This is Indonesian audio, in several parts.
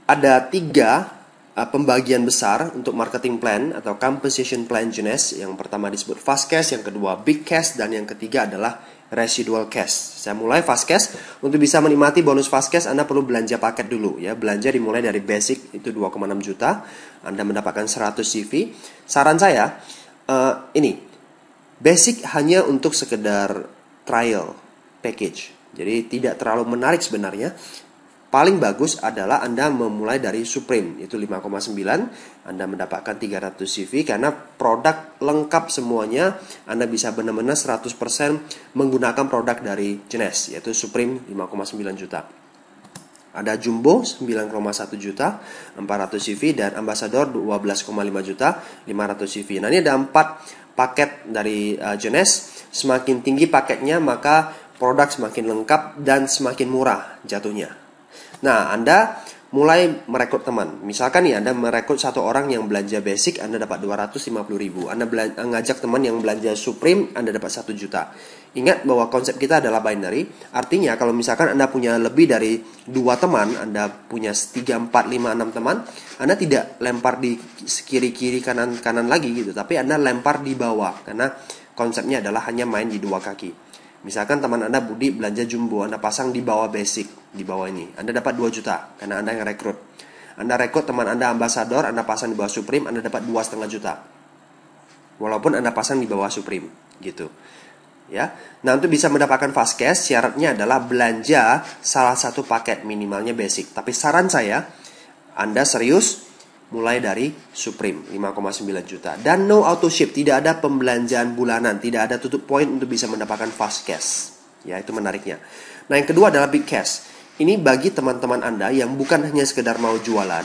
ada 3 pembagian besar untuk marketing plan atau composition plan Jeunesse. Yang pertama disebut fast cash, yang kedua big cash, dan yang ketiga adalah residual cash. Saya mulai fast cash. Untuk bisa menikmati bonus fast cash, Anda perlu belanja paket dulu ya. Belanja dimulai dari basic itu 2,6 juta. Anda mendapatkan 100 CV. Saran saya ini basic hanya untuk sekedar trial package. Jadi tidak terlalu menarik sebenarnya. Paling bagus adalah Anda memulai dari Supreme, itu 5,9. Anda mendapatkan 300 CV karena produk lengkap semuanya. Anda bisa benar-benar 100% menggunakan produk dari Jeunesse, yaitu Supreme 5,9 juta. Ada Jumbo 9,1 juta 400 CV, dan Ambassador 12,5 juta 500 CV. Nah, ini ada 4 paket dari Jeunesse. Semakin tinggi paketnya, maka produk semakin lengkap dan semakin murah jatuhnya. Nah, Anda mulai merekrut teman. Misalkan nih, Anda merekrut 1 orang yang belanja basic, Anda dapat 250.000. Anda ngajak teman yang belanja Supreme, Anda dapat 1 juta. Ingat bahwa konsep kita adalah binary. Artinya kalau misalkan Anda punya lebih dari 2 teman, Anda punya 3, 4, 5, 6 teman, Anda tidak lempar di kiri-kiri, kanan-kanan lagi gitu, tapi Anda lempar di bawah. Karena konsepnya adalah hanya main di 2 kaki. Misalkan teman Anda Budi belanja Jumbo, Anda pasang di bawah basic, di bawah ini. Anda dapat 2 juta, karena Anda yang rekrut. Anda rekrut teman Anda Ambassador, Anda pasang di bawah Supreme, Anda dapat 2,5 juta. Walaupun Anda pasang di bawah Supreme, gitu. Ya. Nah, untuk bisa mendapatkan fast cash, syaratnya adalah belanja salah satu paket, minimalnya basic. Tapi saran saya, Anda serius, mulai dari Supreme 5,9 juta. Dan no auto ship, tidak ada pembelanjaan bulanan, tidak ada tutup poin untuk bisa mendapatkan fast cash. Ya, itu menariknya. Nah, yang kedua adalah big cash. Ini bagi teman-teman Anda yang bukan hanya sekedar mau jualan,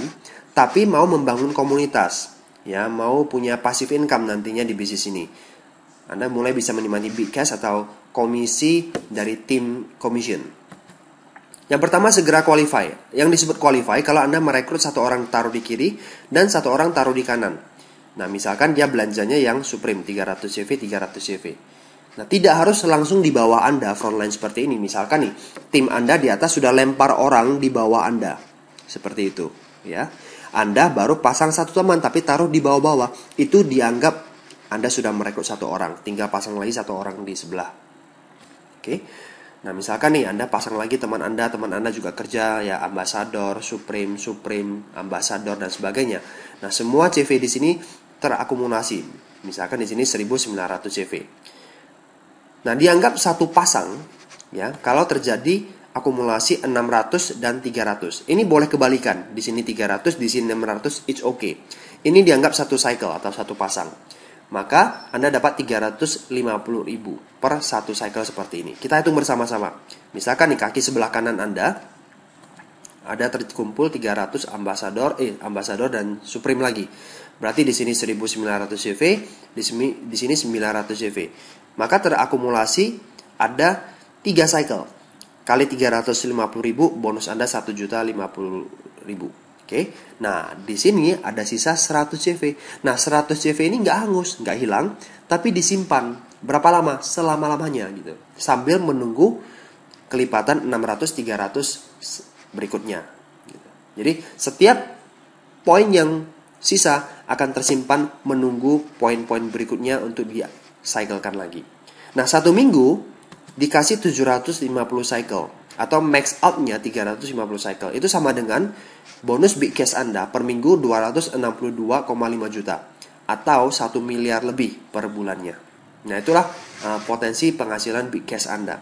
tapi mau membangun komunitas. Ya, mau punya passive income nantinya di bisnis ini. Anda mulai bisa menikmati big cash atau komisi dari tim commission. Yang pertama, segera qualify. Yang disebut qualify, kalau Anda merekrut 1 orang taruh di kiri dan 1 orang taruh di kanan. Nah, misalkan dia belanjanya yang Supreme 300 CV, 300 CV. Nah, tidak harus langsung di bawah Anda frontline seperti ini. Misalkan nih, tim Anda di atas sudah lempar orang di bawah Anda. Seperti itu, ya. Anda baru pasang 1 teman tapi taruh di bawah-bawah. Itu dianggap Anda sudah merekrut 1 orang, tinggal pasang lagi 1 orang di sebelah. Oke. Nah, misalkan nih Anda pasang lagi teman Anda juga kerja ya Ambassador, Supreme, Ambassador dan sebagainya. Nah, semua CV di sini terakumulasi. Misalkan di sini 1900 CV. Nah, dianggap satu pasang ya kalau terjadi akumulasi 600 dan 300. Ini boleh kebalikan. Di sini 300, di sini 600, it's okay. Ini dianggap satu cycle atau satu pasang. Maka Anda dapat 350.000 per satu cycle seperti ini. Kita hitung bersama-sama. Misalkan di kaki sebelah kanan Anda ada terkumpul 300 Ambassador dan Supreme lagi. Berarti di sini 1900 CV, di sini 900 CV. Maka terakumulasi ada 3 cycle. Kali 350.000, bonus Anda 1.050.000. Oke. Nah, di sini ada sisa 100 CV. Nah, 100 CV ini nggak hangus, nggak hilang, tapi disimpan. Berapa lama? Selama-lamanya gitu. Sambil menunggu kelipatan 600, 300 berikutnya. Gitu. Jadi, setiap poin yang sisa akan tersimpan menunggu poin-poin berikutnya untuk di-cyclekan lagi. Nah, 1 minggu dikasih 750 cycle. Atau max out-nya 350 cycle. Itu sama dengan bonus big cash Anda per minggu 262,5 juta. Atau 1 miliar lebih per bulannya. Nah, itulah potensi penghasilan big cash Anda.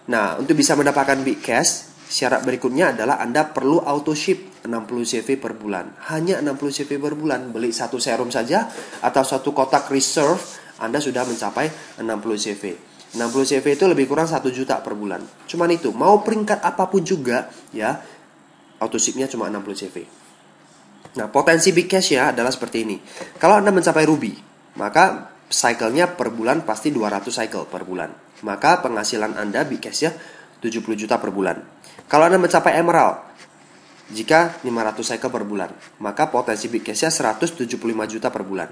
Nah, untuk bisa mendapatkan big cash, syarat berikutnya adalah Anda perlu auto ship 60 CV per bulan. Hanya 60 CV per bulan. Beli 1 serum saja atau 1 kotak reserve, Anda sudah mencapai 60 CV. 60 CV itu lebih kurang 1 juta per bulan. Cuman itu, mau peringkat apapun juga ya, auto shipnya cuma 60 CV. Nah, potensi big cash ya adalah seperti ini. Kalau Anda mencapai ruby, maka cycle-nya per bulan pasti 200 cycle per bulan. Maka penghasilan Anda big cash ya 70 juta per bulan. Kalau Anda mencapai emerald, Jika 500 cycle per bulan, maka potensi big cashnya 175 juta per bulan.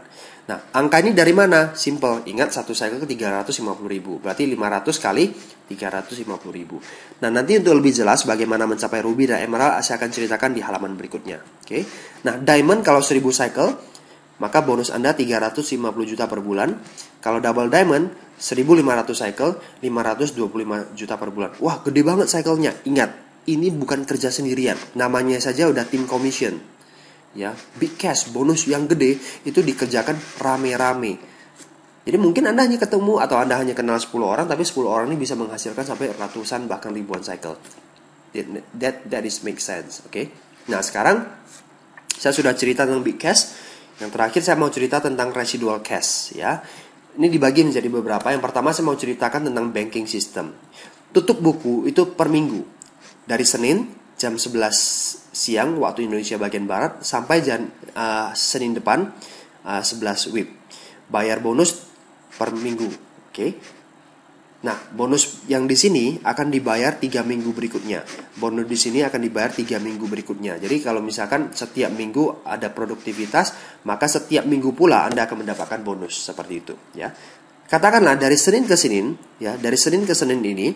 Nah, angka ini dari mana? Simple, ingat satu cycle ke 350 ribu, berarti 500 kali 350 ribu. Nah, nanti untuk lebih jelas bagaimana mencapai ruby dan emerald, saya akan ceritakan di halaman berikutnya. Oke. Nah, diamond kalau 1000 cycle, maka bonus Anda 350 juta per bulan. Kalau double diamond, 1500 cycle, 525 juta per bulan. Wah, gede banget cycle-nya. Ingat, ini bukan kerja sendirian, namanya saja udah tim commission. Ya, big cash, bonus yang gede itu dikerjakan rame-rame. Jadi mungkin Anda hanya ketemu atau Anda hanya kenal 10 orang, tapi 10 orang ini bisa menghasilkan sampai ratusan bahkan ribuan cycle. That is make sense, oke? Nah, sekarang saya sudah cerita tentang big cash. Yang terakhir saya mau cerita tentang residual cash, ya. Ini dibagi menjadi beberapa. Yang pertama saya mau ceritakan tentang banking system. Tutup buku itu per minggu. Dari Senin jam 11 siang waktu Indonesia bagian Barat sampai Senin depan 11 WIB. Bayar bonus per minggu, oke? Nah, bonus yang di sini akan dibayar 3 minggu berikutnya. Bonus di sini akan dibayar 3 minggu berikutnya. Jadi kalau misalkan setiap minggu ada produktivitas, maka setiap minggu pula Anda akan mendapatkan bonus seperti itu, ya. Katakanlah dari Senin ke Senin, ya, dari Senin ke Senin ini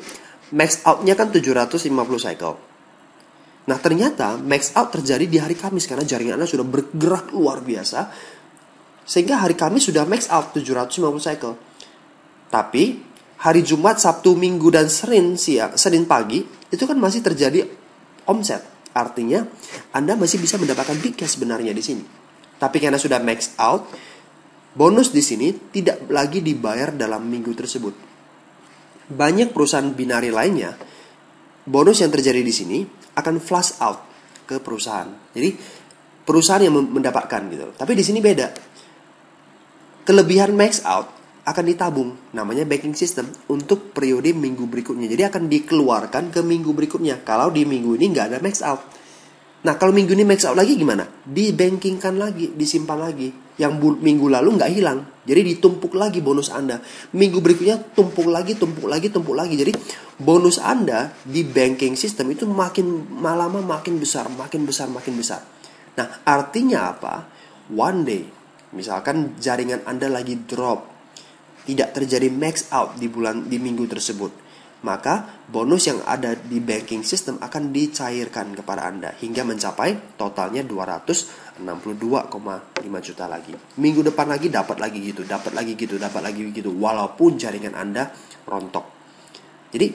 max out-nya kan 750 cycle. Nah, ternyata max out terjadi di hari Kamis karena jaringan Anda sudah bergerak luar biasa. Sehingga hari Kamis sudah max out 750 cycle. Tapi hari Jumat, Sabtu, Minggu dan Senin pagi itu kan masih terjadi omset. Artinya Anda masih bisa mendapatkan big cash sebenarnya di sini. Tapi karena sudah max out, bonus di sini tidak lagi dibayar dalam minggu tersebut. Banyak perusahaan binari lainnya, bonus yang terjadi di sini akan flush out ke perusahaan. Jadi perusahaan yang mendapatkan gitu. Tapi di sini beda. Kelebihan max out akan ditabung, namanya banking system, untuk periode minggu berikutnya. Jadi akan dikeluarkan ke minggu berikutnya. Kalau di minggu ini nggak ada max out. Nah, kalau minggu ini max out lagi gimana? Dibankingkan lagi, disimpan lagi. Yang minggu lalu nggak hilang. Jadi ditumpuk lagi bonus Anda. Minggu berikutnya tumpuk lagi. Jadi bonus Anda di banking system itu makin lama makin besar. Nah, artinya apa? One day, misalkan jaringan Anda lagi drop, tidak terjadi max out di minggu tersebut, maka bonus yang ada di banking system akan dicairkan kepada Anda hingga mencapai totalnya 262,5 juta lagi. Minggu depan lagi dapat lagi gitu, walaupun jaringan Anda rontok. Jadi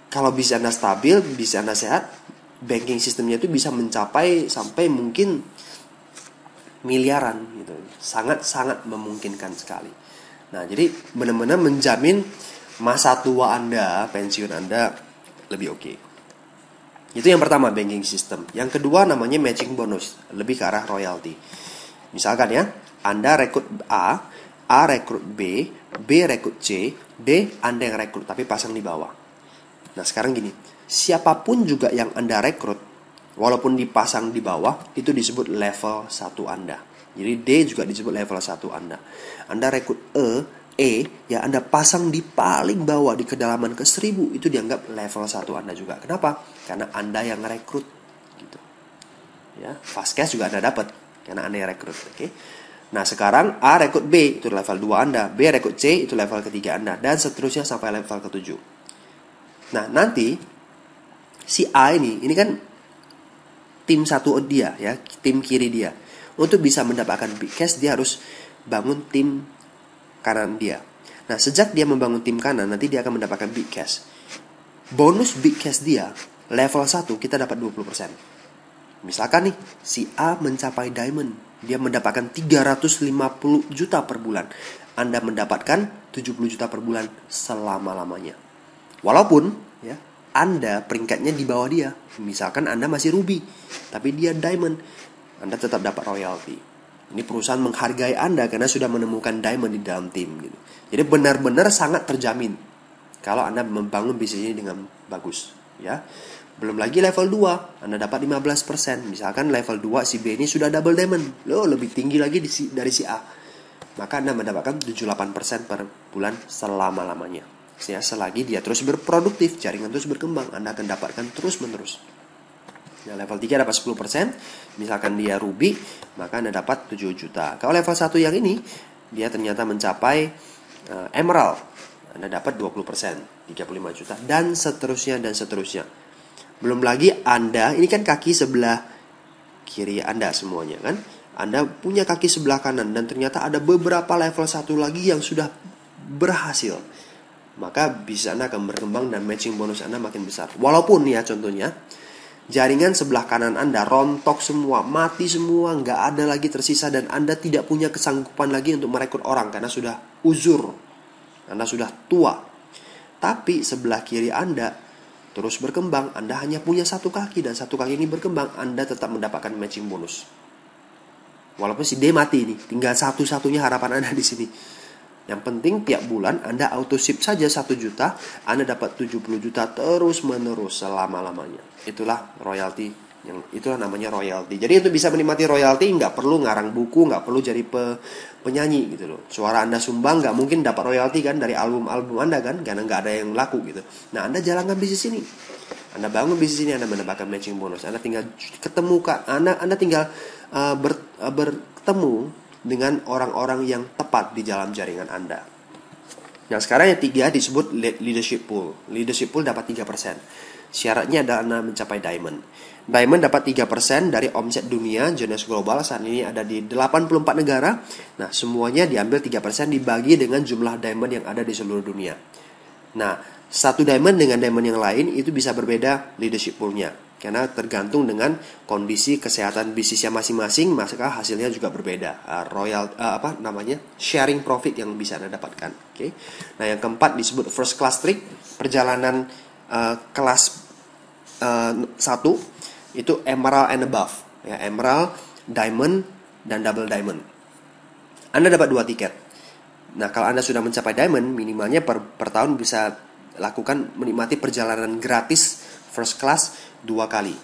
kalau bisa Anda stabil, bisa Anda sehat, banking systemnya itu bisa mencapai sampai mungkin miliaran gitu. Sangat memungkinkan sekali. Nah, jadi benar-benar menjamin masa tua Anda, pensiun Anda lebih oke. Itu yang pertama, banking system. Yang kedua namanya matching bonus, lebih ke arah royalty. Misalkan ya, Anda rekrut A rekrut B rekrut C, D Anda yang rekrut tapi pasang di bawah. Nah, sekarang gini, siapapun juga yang Anda rekrut, walaupun dipasang di bawah, itu disebut level 1 Anda. Jadi D juga disebut level 1 Anda. Anda rekrut ya Anda pasang di paling bawah di kedalaman ke 1000, itu dianggap level 1 Anda juga. Kenapa? Karena Anda yang rekrut gitu. Ya, fast cash juga Anda dapat karena Anda yang rekrut, oke? Nah, sekarang A rekrut B itu level 2 Anda, B rekrut C itu level ketiga Anda, dan seterusnya sampai level ke-7. Nah, nanti si A ini kan tim satu dia ya, tim kiri dia. Untuk bisa mendapatkan big cash dia harus bangun tim kanan dia. Nah, sejak dia membangun tim kanan, nanti dia akan mendapatkan big cash. Bonus big cash dia level 1 kita dapat 20%. Misalkan nih, si A mencapai diamond, dia mendapatkan 350 juta per bulan. Anda mendapatkan 70 juta per bulan selama-lamanya. Walaupun ya, Anda peringkatnya di bawah dia. Misalkan Anda masih ruby, tapi dia diamond, Anda tetap dapat royalty. Ini perusahaan menghargai Anda karena sudah menemukan diamond di dalam tim gitu. Jadi benar-benar sangat terjamin kalau Anda membangun bisnis ini dengan bagus, ya. Belum lagi level 2, Anda dapat 15%. Misalkan level 2 si B ini sudah double diamond, lebih tinggi lagi dari si A. Maka Anda mendapatkan 78% per bulan selama-lamanya. Ya, selagi dia terus berproduktif, jaringan terus berkembang, Anda akan dapatkan terus-menerus. Nah, level 3 dapat 10%. Misalkan dia ruby, maka Anda dapat 7 juta. Kalau level 1 yang ini, dia ternyata mencapai emerald. Anda dapat 20%, 35 juta. Dan seterusnya, dan seterusnya. Belum lagi Anda, ini kan kaki sebelah kiri Anda semuanya kan. Anda punya kaki sebelah kanan, dan ternyata ada beberapa level 1 lagi yang sudah berhasil. Maka bisa Anda akan berkembang dan matching bonus Anda makin besar. Walaupun ya contohnya, jaringan sebelah kanan Anda rontok semua, mati semua, nggak ada lagi tersisa, dan Anda tidak punya kesanggupan lagi untuk merekrut orang karena sudah uzur, Anda sudah tua. Tapi sebelah kiri Anda terus berkembang, Anda hanya punya satu kaki, dan satu kaki ini berkembang, Anda tetap mendapatkan matching bonus. Walaupun si D mati nih, tinggal satu-satunya harapan Anda di sini. Yang penting tiap bulan Anda auto ship saja 1 juta, Anda dapat 70 juta terus menerus selama-lamanya. Itulah royalty, itulah namanya royalty. Jadi untuk bisa menikmati royalty nggak perlu ngarang buku, nggak perlu jadi penyanyi gitu loh. Suara Anda sumbang nggak mungkin dapat royalty kan dari album-album Anda kan, karena nggak ada yang laku gitu. Nah, Anda jalankan bisnis ini, Anda bangun bisnis ini, Anda mendapatkan matching bonus. Anda tinggal ketemu Anda tinggal bertemu dengan orang-orang yang tepat di dalam jaringan Anda. Nah, sekarang yang 3 disebut leadership pool. Leadership pool dapat 3%. Syaratnya adalah Anda mencapai diamond. Diamond dapat 3% dari omset dunia. Jonas Global saat ini ada di 84 negara. Nah, semuanya diambil 3% dibagi dengan jumlah diamond yang ada di seluruh dunia. Nah, satu diamond dengan diamond yang lain itu bisa berbeda leadership poolnya, karena tergantung dengan kondisi kesehatan bisnisnya masing-masing, maka hasilnya juga berbeda. Sharing profit yang bisa Anda dapatkan. Okay? Nah, yang keempat disebut first class trick, perjalanan kelas 1 itu emerald and above, ya, emerald, diamond, dan double diamond. Anda dapat 2 tiket. Nah, kalau Anda sudah mencapai diamond, minimalnya per tahun bisa lakukan menikmati perjalanan gratis first class 2 kali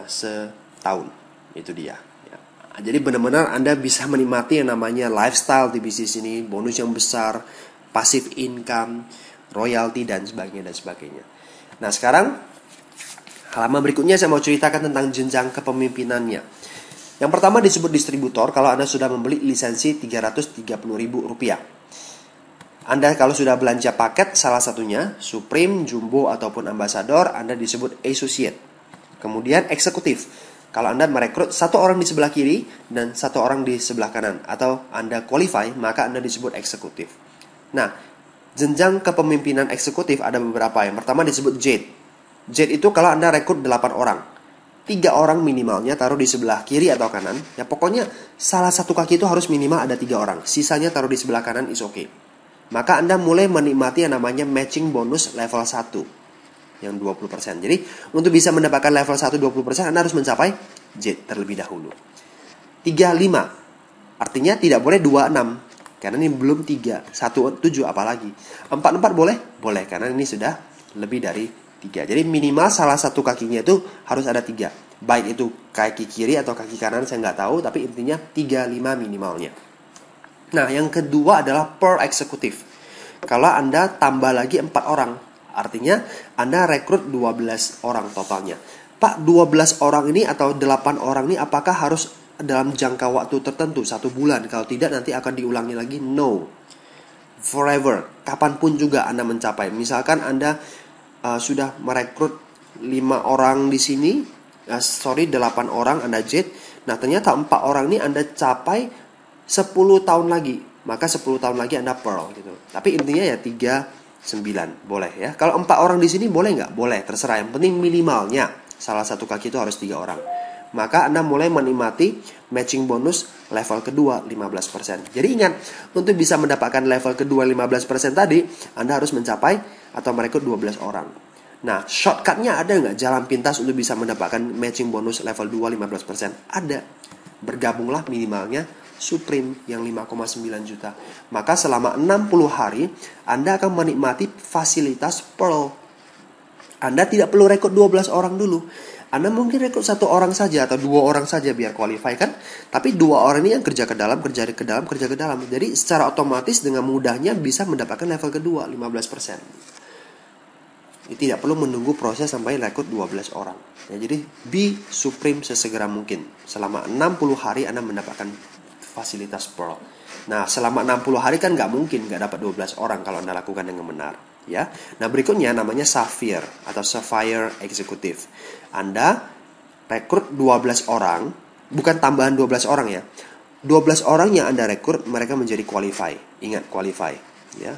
setahun. Itu dia ya. Jadi benar-benar Anda bisa menikmati yang namanya lifestyle di bisnis ini, bonus yang besar, passive income, royalty, dan sebagainya. Nah, sekarang halaman berikutnya saya mau ceritakan tentang jenjang kepemimpinannya. Yang pertama disebut distributor. Kalau Anda sudah membeli lisensi Rp330.000, Anda kalau sudah belanja paket salah satunya Supreme, Jumbo, ataupun Ambassador, Anda disebut associate. Kemudian eksekutif. Kalau Anda merekrut 1 orang di sebelah kiri dan 1 orang di sebelah kanan, atau Anda qualify, maka Anda disebut eksekutif. Nah, jenjang kepemimpinan eksekutif ada beberapa. Yang pertama disebut Jade. Jade itu kalau Anda rekrut 8 orang, 3 orang minimalnya taruh di sebelah kiri atau kanan. Ya, pokoknya salah satu kaki itu harus minimal ada 3 orang. Sisanya taruh di sebelah kanan is okay. Maka Anda mulai menikmati yang namanya matching bonus level 1 yang 20%. Jadi untuk bisa mendapatkan level 1 20%, Anda harus mencapai Jade terlebih dahulu. 35. Artinya tidak boleh 26, karena ini belum 3. 1 7 apalagi. 4 boleh? Boleh, karena ini sudah lebih dari 3. Jadi minimal salah satu kakinya itu harus ada 3. Baik itu kaki kiri atau kaki kanan, saya nggak tahu, tapi intinya 35 minimalnya. Nah, yang kedua adalah per eksekutif. Kalau Anda tambah lagi 4 orang, artinya Anda rekrut 12 orang totalnya. Pak, 12 orang ini atau 8 orang ini apakah harus dalam jangka waktu tertentu, 1 bulan? Kalau tidak nanti akan diulangi lagi? No. Forever, kapanpun juga Anda mencapai. Misalkan Anda sudah merekrut 5 orang di sini, 8 orang Anda Jade. Nah, ternyata 4 orang ini Anda capai 10 tahun lagi, maka 10 tahun lagi Anda pearl gitu. Tapi intinya ya 39 boleh ya. Kalau 4 orang di sini boleh nggak? Boleh, terserah. Yang penting minimalnya salah satu kaki itu harus 3 orang. Maka Anda mulai menikmati matching bonus level kedua 15%. Jadi ingat, untuk bisa mendapatkan level kedua 15% tadi, Anda harus mencapai atau merekrut 12 orang. Nah, shortcutnya ada nggak? Jalan pintas untuk bisa mendapatkan matching bonus level 2 15%? Ada. Bergabunglah minimalnya Supreme yang 5,9 juta. Maka selama 60 hari Anda akan menikmati fasilitas Pearl. Anda tidak perlu rekrut 12 orang dulu. Anda mungkin rekrut 1 orang saja atau 2 orang saja biar qualify kan. Tapi 2 orang ini yang kerja ke dalam. Jadi secara otomatis dengan mudahnya bisa mendapatkan level kedua 15%. Tidak perlu menunggu proses sampai rekrut 12 orang. Ya, jadi be supreme sesegera mungkin. Selama 60 hari Anda mendapatkan fasilitas Pearl. Nah, selama 60 hari kan nggak mungkin nggak dapat 12 orang kalau Anda lakukan dengan benar. Ya. Nah, berikutnya namanya Sapphire atau Sapphire Executive. Anda rekrut 12 orang, bukan tambahan 12 orang ya. 12 orang yang Anda rekrut, mereka menjadi qualify. Ingat, qualify. Ya.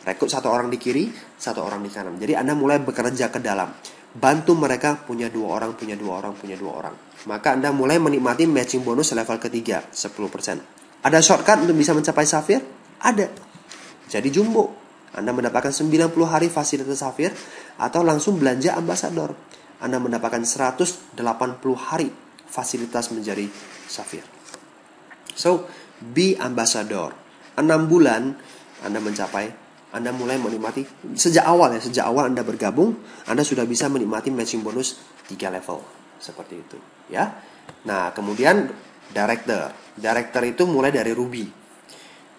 Rekrut 1 orang di kiri, 1 orang di kanan. Jadi Anda mulai bekerja ke dalam. Bantu mereka punya 2 orang, punya 2 orang, punya 2 orang. Maka Anda mulai menikmati matching bonus level ketiga, 10%. Ada shortcut untuk bisa mencapai Sapphire? Ada. Jadi jumbo. Anda mendapatkan 90 hari fasilitas Sapphire atau langsung belanja ambasador. Anda mendapatkan 180 hari fasilitas menjadi Sapphire. So, be ambassador. 6 bulan Anda mulai menikmati sejak awal Anda bergabung, Anda sudah bisa menikmati matching bonus 3 level seperti itu, ya. Nah, kemudian director itu mulai dari ruby.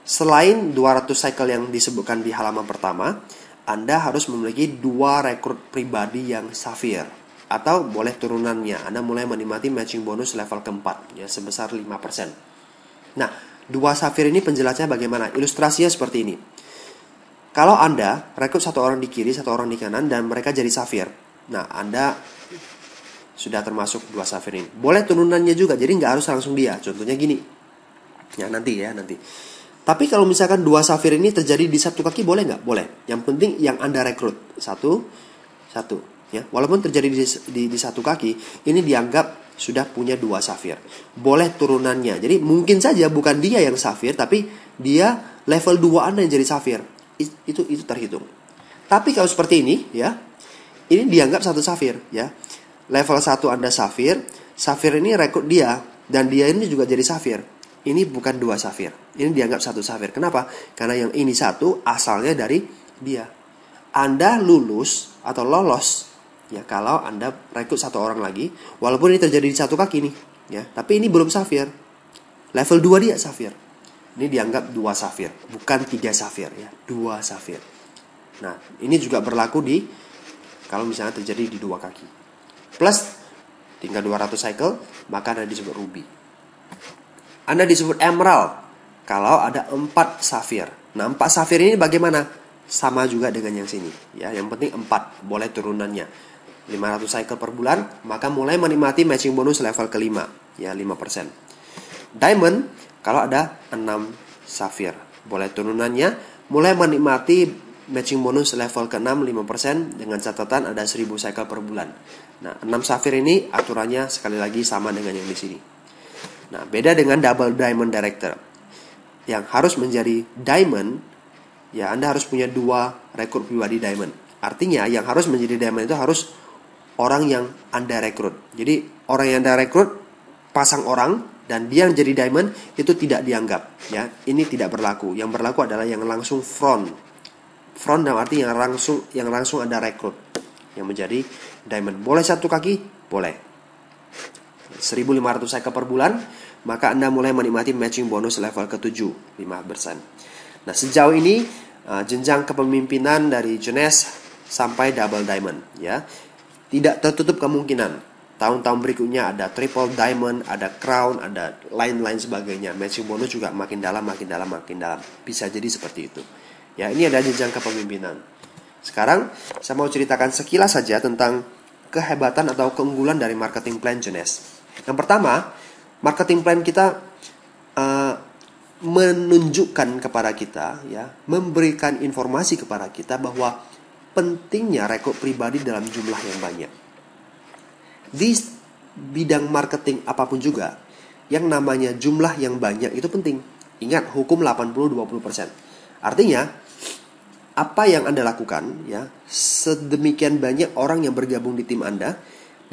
Selain 200 cycle yang disebutkan di halaman pertama, Anda harus memiliki 2 rekrut pribadi yang Sapphire atau boleh turunannya. Anda mulai menikmati matching bonus level keempat ya sebesar 5%. Nah, 2 Sapphire ini penjelasannya bagaimana? Ilustrasinya seperti ini. Kalau Anda rekrut 1 orang di kiri, 1 orang di kanan, dan mereka jadi Sapphire. Nah, Anda sudah termasuk 2 Sapphire ini. Boleh turunannya juga, jadi nggak harus langsung dia. Contohnya gini. Ya, nanti. Tapi kalau misalkan 2 Sapphire ini terjadi di satu kaki, boleh nggak? Boleh. Yang penting yang Anda rekrut. Satu. Ya, walaupun terjadi di satu kaki, ini dianggap sudah punya 2 Sapphire. Boleh turunannya. Jadi mungkin saja bukan dia yang Sapphire, tapi dia level 2 Anda yang jadi Sapphire. Itu terhitung. Tapi kalau seperti ini, ya, ini dianggap 1 Sapphire, ya. Level 1 Anda Sapphire ini rekrut dia, dan dia ini juga jadi Sapphire. Ini bukan 2 Sapphire. Ini dianggap 1 Sapphire. Kenapa? Karena yang ini 1 asalnya dari dia. Anda lulus atau lolos ya kalau Anda rekrut 1 orang lagi, walaupun ini terjadi di satu kaki nih, ya. Tapi ini belum Sapphire. Level 2 dia Sapphire. Ini dianggap 2 Sapphire, bukan 3 Sapphire ya, 2 Sapphire. Nah, ini juga berlaku kalau misalnya terjadi di 2 kaki. Plus tinggal 200 cycle, maka Anda disebut ruby. Anda disebut emerald kalau ada 4 Sapphire. Nah, 4 Sapphire ini bagaimana? Sama juga dengan yang sini ya, yang penting 4, boleh turunannya. 500 cycle per bulan, maka mulai menikmati matching bonus level kelima ya, 5%. Diamond kalau ada 6 Sapphire, boleh turunannya, mulai menikmati matching bonus level ke-6 5% dengan catatan ada 1000 cycle per bulan. Nah, 6 Sapphire ini aturannya sekali lagi sama dengan yang di sini. Nah, beda dengan double diamond director. Yang harus menjadi diamond, ya Anda harus punya 2 rekrut pribadi diamond. Artinya yang harus menjadi diamond itu harus orang yang Anda rekrut. Jadi orang yang Anda rekrut pasang orang dan dia yang jadi diamond itu tidak dianggap, ya. Ini tidak berlaku. Yang berlaku adalah yang langsung front dalam arti yang langsung Anda rekrut yang menjadi diamond. Boleh 1 kaki? Boleh. 1.500 cycle per bulan, maka Anda mulai menikmati matching bonus level ke-7, 5%. Nah, sejauh ini jenjang kepemimpinan dari Jones sampai double diamond, ya. Tidak tertutup kemungkinan tahun-tahun berikutnya ada triple diamond, ada crown, ada lain-lain sebagainya. Matching bonus juga makin dalam. Bisa jadi seperti itu. Ya, ini ada jenjang kepemimpinan. Sekarang saya mau ceritakan sekilas saja tentang kehebatan atau keunggulan dari marketing plan Jones. Yang pertama, marketing plan kita menunjukkan kepada kita, ya, memberikan informasi kepada kita bahwa pentingnya rekrut pribadi dalam jumlah yang banyak. Di bidang marketing apapun juga, yang namanya jumlah yang banyak itu penting. Ingat, hukum 80-20%. Artinya, apa yang Anda lakukan, ya, sedemikian banyak orang yang bergabung di tim Anda,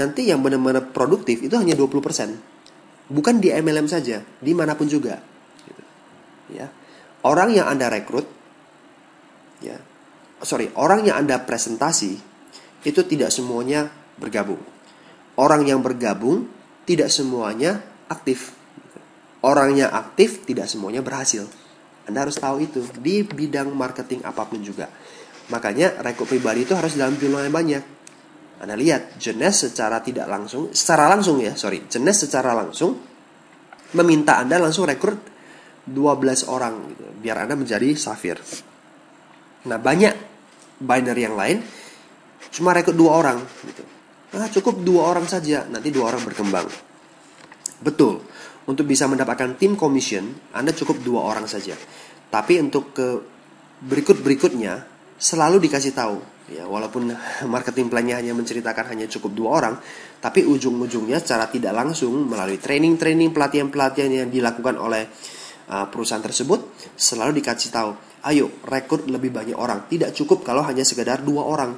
nanti yang benar-benar produktif itu hanya 20%. Bukan di MLM saja, dimanapun juga. Ya. Orang yang Anda rekrut, orang yang Anda presentasi itu tidak semuanya bergabung. Orang yang bergabung tidak semuanya aktif. Orang yang aktif tidak semuanya berhasil. Anda harus tahu itu di bidang marketing apapun juga. Makanya rekrut pribadi itu harus dalam jumlah yang banyak. Anda lihat, Jeunesse secara langsung meminta Anda langsung rekrut 12 orang gitu, biar Anda menjadi Sapphire. Nah, banyak binary yang lain cuma rekrut 2 orang gitu. Nah, cukup 2 orang saja, nanti 2 orang berkembang. Betul, untuk bisa mendapatkan tim commission, Anda cukup 2 orang saja. Tapi untuk ke berikutnya selalu dikasih tahu. Ya, walaupun marketing plan-nya hanya menceritakan hanya cukup 2 orang, tapi ujung-ujungnya secara tidak langsung melalui training-training, pelatihan-pelatihan yang dilakukan oleh perusahaan tersebut selalu dikasih tahu, ayo rekrut lebih banyak orang. Tidak cukup kalau hanya sekedar 2 orang.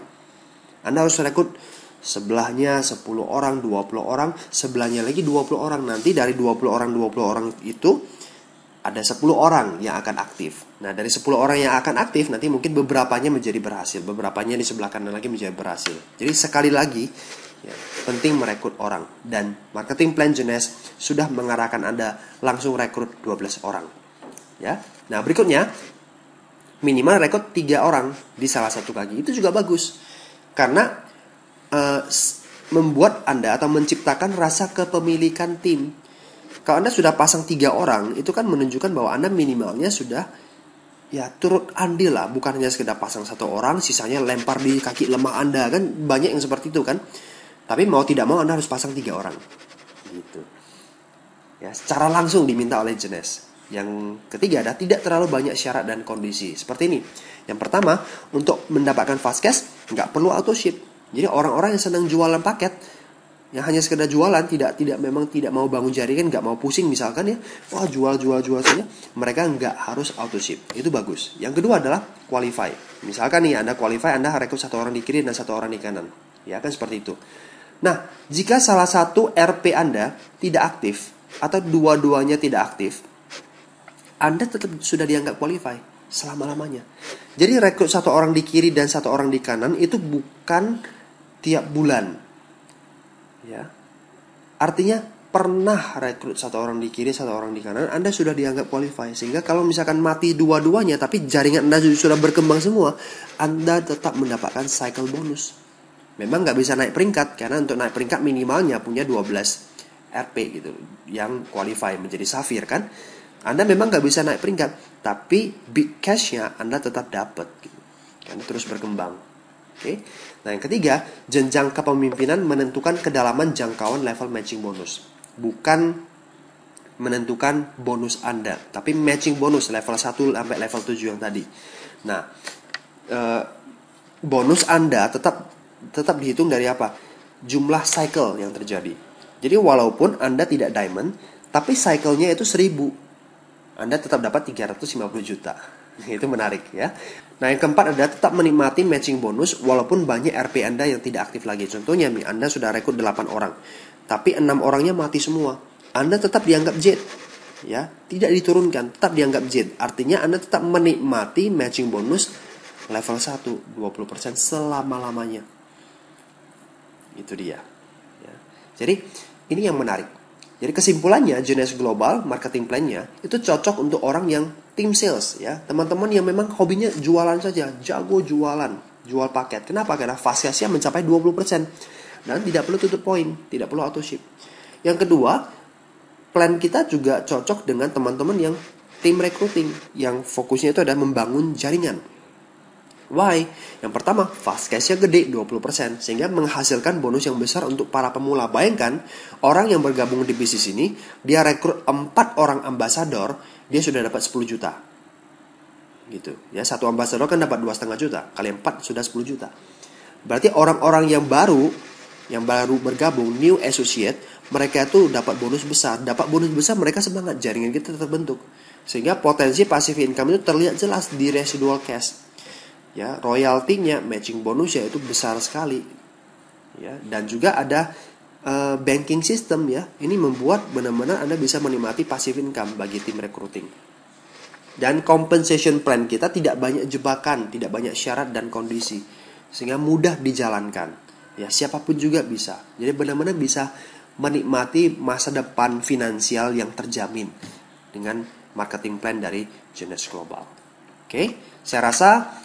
Anda harus rekrut sebelahnya 10 orang, 20 orang, sebelahnya lagi 20 orang. Nanti dari 20 orang itu ada 10 orang yang akan aktif. Nah, dari 10 orang yang akan aktif, nanti mungkin beberapanya menjadi berhasil, beberapanya di sebelah kanan lagi menjadi berhasil. Jadi sekali lagi, ya, penting merekrut orang. Dan marketing plan Jeunesse sudah mengarahkan Anda langsung rekrut 12 orang. Ya. Nah, berikutnya, minimal rekrut 3 orang di salah satu kaki. Itu juga bagus. Karena membuat Anda atau menciptakan rasa kepemilikan tim. Kalau Anda sudah pasang 3 orang, itu kan menunjukkan bahwa Anda minimalnya sudah ya turut andil lah, bukan hanya sekedar pasang 1 orang, sisanya lempar di kaki lemah Anda, kan banyak yang seperti itu kan. Tapi mau tidak mau Anda harus pasang 3 orang. Gitu. Ya, secara langsung diminta oleh Jeunesse. Yang ketiga adalah tidak terlalu banyak syarat dan kondisi. Seperti ini. Yang pertama, untuk mendapatkan fast cash nggak perlu auto ship. Jadi orang-orang yang senang jualan paket, yang hanya sekedar jualan, tidak mau bangun jaringan, nggak mau pusing misalkan ya, wah jual saja, mereka nggak harus auto ship. Itu bagus. Yang kedua adalah qualify. Misalkan nih Anda qualify, Anda rekrut 1 orang di kiri dan 1 orang di kanan, ya kan seperti itu. Nah, jika salah satu RP Anda tidak aktif atau dua-duanya tidak aktif, Anda tetap sudah dianggap qualify selama-lamanya. Jadi rekrut 1 orang di kiri dan 1 orang di kanan itu bukan tiap bulan. Ya. Artinya pernah rekrut 1 orang di kiri, 1 orang di kanan, Anda sudah dianggap qualify. Sehingga kalau misalkan mati dua-duanya, tapi jaringan Anda sudah berkembang semua, Anda tetap mendapatkan cycle bonus. Memang nggak bisa naik peringkat, karena untuk naik peringkat minimalnya punya 12 RP gitu, yang qualify menjadi Sapphire kan. Anda memang nggak bisa naik peringkat, tapi big cash-nya Anda tetap dapat gitu. Anda terus berkembang. Oke. Nah, yang ketiga, jenjang kepemimpinan menentukan kedalaman jangkauan level matching bonus. Bukan menentukan bonus Anda, tapi matching bonus level 1 sampai level 7 yang tadi. Nah, bonus Anda tetap dihitung dari apa? Jumlah cycle yang terjadi. Jadi walaupun Anda tidak diamond, tapi cycle-nya itu 1000, Anda tetap dapat 350 juta. Itu menarik ya. Nah, yang keempat adalah tetap menikmati matching bonus walaupun banyak RP Anda yang tidak aktif lagi. Contohnya Anda sudah rekrut 8 orang, tapi 6 orangnya mati semua. Anda tetap dianggap jet. Ya, tidak diturunkan, tetap dianggap jet. Artinya Anda tetap menikmati matching bonus level 1 20% selama-lamanya. Itu dia. Ya. Jadi, ini yang menarik. Jadi kesimpulannya, Jeunesse Global marketing plan-nya itu cocok untuk orang yang tim sales ya. Teman-teman yang memang hobinya jualan saja, jago jualan, jual paket. Kenapa? Karena fast cash-nya mencapai 20% dan tidak perlu tutup poin, tidak perlu auto ship. Yang kedua, plan kita juga cocok dengan teman-teman yang tim recruiting yang fokusnya itu adalah membangun jaringan. Why? Yang pertama, fast cash-nya gede 20%, sehingga menghasilkan bonus yang besar untuk para pemula. Bayangkan, orang yang bergabung di bisnis ini, dia rekrut 4 orang ambasador, dia sudah dapat 10 juta. Gitu. Ya, 1 ambasador kan dapat 2,5 juta, kali 4 sudah 10 juta. Berarti orang-orang yang baru bergabung, new associate, mereka itu dapat bonus besar. Dapat bonus besar, mereka semangat, jaringan kita terbentuk. Sehingga potensi passive income itu terlihat jelas di residual cash. Ya, royaltinya, matching bonusnya itu besar sekali. Ya, dan juga ada banking system ya. Ini membuat benar-benar Anda bisa menikmati passive income bagi tim recruiting. Dan compensation plan kita tidak banyak jebakan, tidak banyak syarat dan kondisi, sehingga mudah dijalankan. Ya, siapapun juga bisa. Jadi benar-benar bisa menikmati masa depan finansial yang terjamin dengan marketing plan dari Jeunesse Global. Oke, saya rasa